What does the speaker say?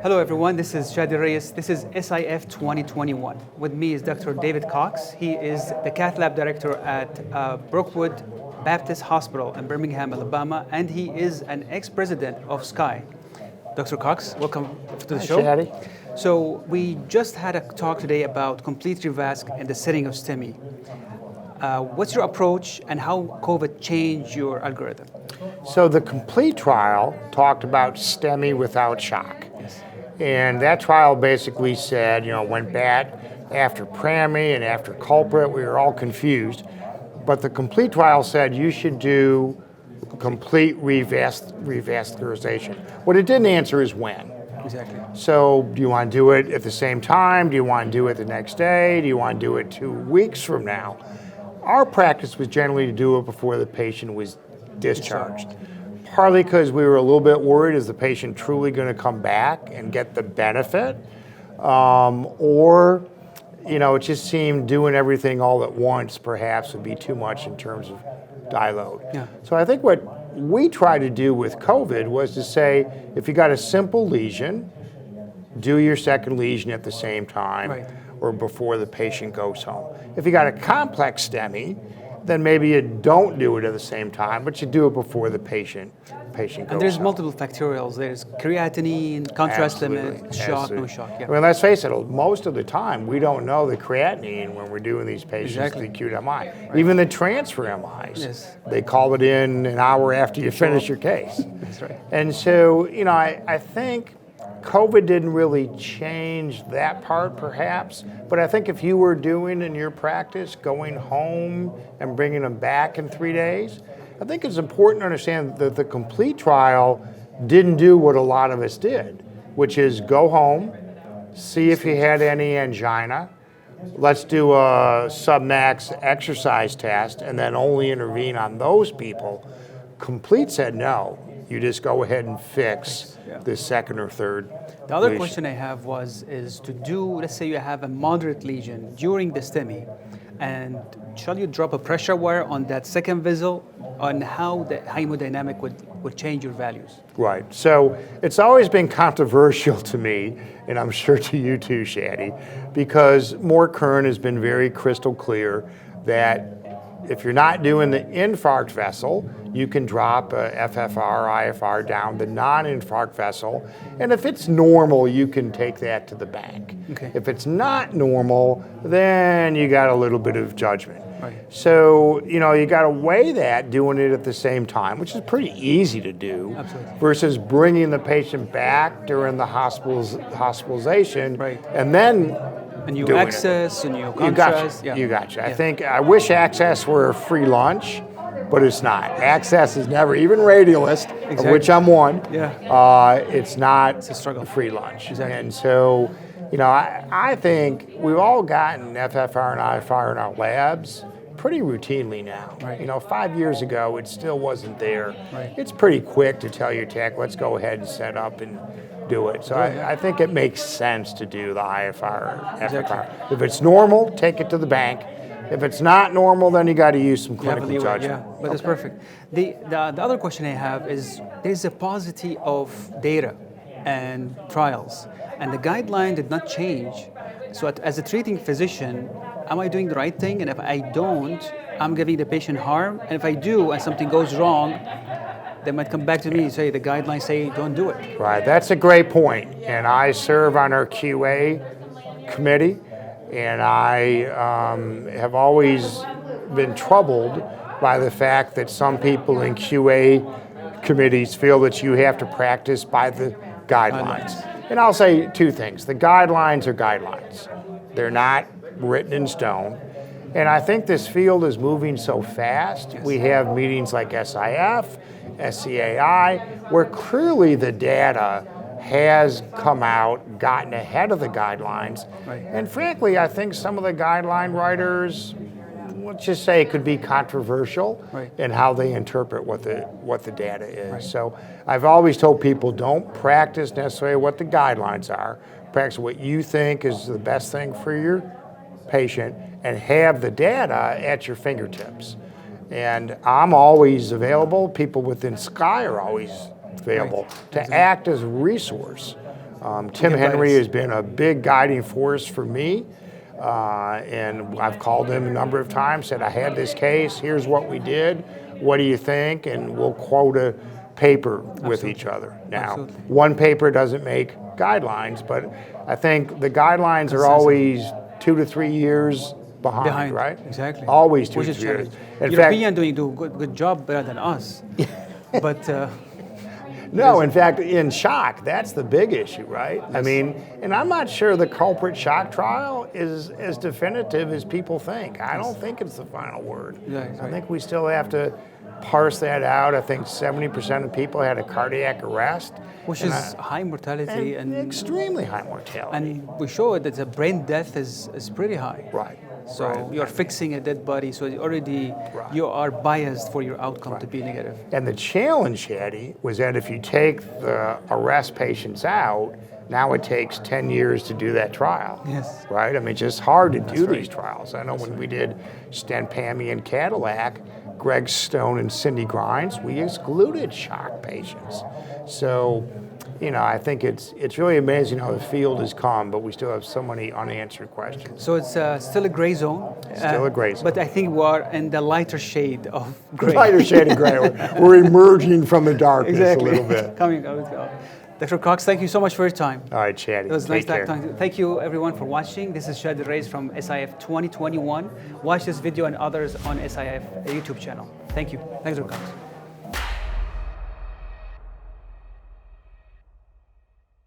Hello everyone, this is Alraies. This is SIF 2021. With me is Dr. David Cox. He is the Cath Lab Director at Brookwood Baptist Hospital in Birmingham, Alabama, and he is an ex-president of SCI. Dr. Cox, welcome to the show. Shadi. So we just had a talk today about complete revasc in the setting of STEMI. What's your approach and how COVID changed your algorithm? So the complete trial talked about STEMI without shock. Yes. And that trial basically said, went bad after PRAMI and after culprit. We were all confused. But the complete trial said you should do complete revascularization. What it didn't answer is when. Exactly. So do you want to do it at the same time? Do you want to do it the next day? Do you want to do it 2 weeks from now? Our practice was generally to do it before the patient was discharged. Partly because we were a little bit worried, is the patient truly going to come back and get the benefit? Or it just seemed doing everything all at once perhaps would be too much in terms of dye load. Yeah. So I think what we tried to do with COVID was to say, if you got a simple lesion, do your second lesion at the same time. Right. Or before the patient goes home. If you got a complex STEMI, then maybe you don't do it at the same time, but you do it before the patient goes And there's home. multiple factorials. There's creatinine, contrast limit, shock, no shock. Yeah. I mean, let's face it, most of the time we don't know the creatinine when we're doing these patients Exactly. with acute MI. Right. Even the transfer MIs, Yes. they call it in an hour after you finish your case. That's right. And so, I think COVID didn't really change that part perhaps, but I think if you were doing in your practice, going home and bringing them back in 3 days, I think it's important to understand that the complete trial didn't do what a lot of us did, which is go home, see if you had any angina, let's do a submax exercise test, and then only intervene on those people. Complete said no. You just go ahead and fix the second or third The other lesion. question I have is to do, let's say you have a moderate lesion during the STEMI, and shall you drop a pressure wire on that second vessel on how the hemodynamic would change your values? Right. So it's always been controversial to me, and I'm sure to you too, Shadi, because more current has been very crystal clear that if you're not doing the infarct vessel, you can drop a FFR, IFR down the non-infarct vessel, and if it's normal, you can take that to the bank. Okay. If it's not normal, then you got a little bit of judgment. Right. So, you got to weigh that doing it at the same time, which is pretty easy to do, Absolutely. versus bringing the patient back during the hospitalization, Right. and then A new doing it. access, a new You contrast. gotcha. You gotcha. I wish access were a free lunch, but it's not. Access is never, even radialist, of Exactly. which I'm one. Yeah. It's not a struggle. a free lunch. Exactly. And so, I think we've all gotten FFR and IFR in our labs pretty routinely now. Right. 5 years ago, it still wasn't there. Right. It's pretty quick to tell your tech, let's go ahead and set up and do it. So I think it makes sense to do the IFR or FFR. Exactly. If it's normal, take it to the bank. If it's not normal, then you got to use some clinical Leeway, judgment. yeah, but that's perfect. The other question I have is there's a paucity of data and trials, and the guideline did not change. So as a treating physician, am I doing the right thing? And if I don't, I'm giving the patient harm. And if I do and something goes wrong, they might come back to me and say the guidelines say don't do it. Right, that's a great point. And I serve on our QA committee, and I have always been troubled by the fact that some people in QA committees feel that you have to practice by the guidelines. And I'll say two things. The guidelines are guidelines. They're not written in stone. And I think this field is moving so fast. Yes. We have meetings like SIF, SCAI, where clearly the data has come out, gotten ahead of the guidelines. Right. And frankly, I think some of the guideline writers, let's just say it could be controversial Right. in how they interpret what the data is. Right. So I've always told people, don't practice necessarily what the guidelines are. Practice what you think is the best thing for your patient and have the data at your fingertips. And I'm always available. People within SCI are always available to act as a resource Tim give Henry guidance. has been a big guiding force for me. And I've called him a number of times, said, I had this case, here's what we did, what do you think? And we'll quote a paper with each other. Now, Absolutely. one paper doesn't make guidelines, but I think the guidelines are always 2 to 3 years behind, right? Exactly. Always 2 Which to is 3 years. challenging. In European fact, do a good job better than us. But no, in fact, in shock, that's the big issue, right? I mean, and I'm not sure the culprit shock trial is as definitive as people think. I don't think it's the final word. Yeah, I think we still have to parse that out. I think 70% of people had a cardiac arrest. which is high mortality and extremely high mortality. and we show that the brain death is pretty high. Right. So right. you're fixing a dead body, so already you are biased for your outcome to be negative. And the challenge, Shaddy, was that if you take the arrest patients out, now it takes 10 years to do that trial. Yes. Right? I mean, it's just hard to do these trials. I know when we did Stenpami and Cadillac, Greg Stone and Cindy Grimes, we excluded shock patients. So, you know, I think it's really amazing how the field has come, but we still have so many unanswered questions. So it's still a gray zone. Still a gray zone. But I think we are in the lighter shade of gray. Lighter shade of gray. We're emerging from the darkness a little bit. Coming out. Dr. Cox, thank you so much for your time. All right, Shaddy. It was Take nice care. talking to you. Thank you, everyone, for watching. This is Alraies from SIF 2021. Watch this video and others on SIF YouTube channel. Thank you. Thanks, Dr. Cox.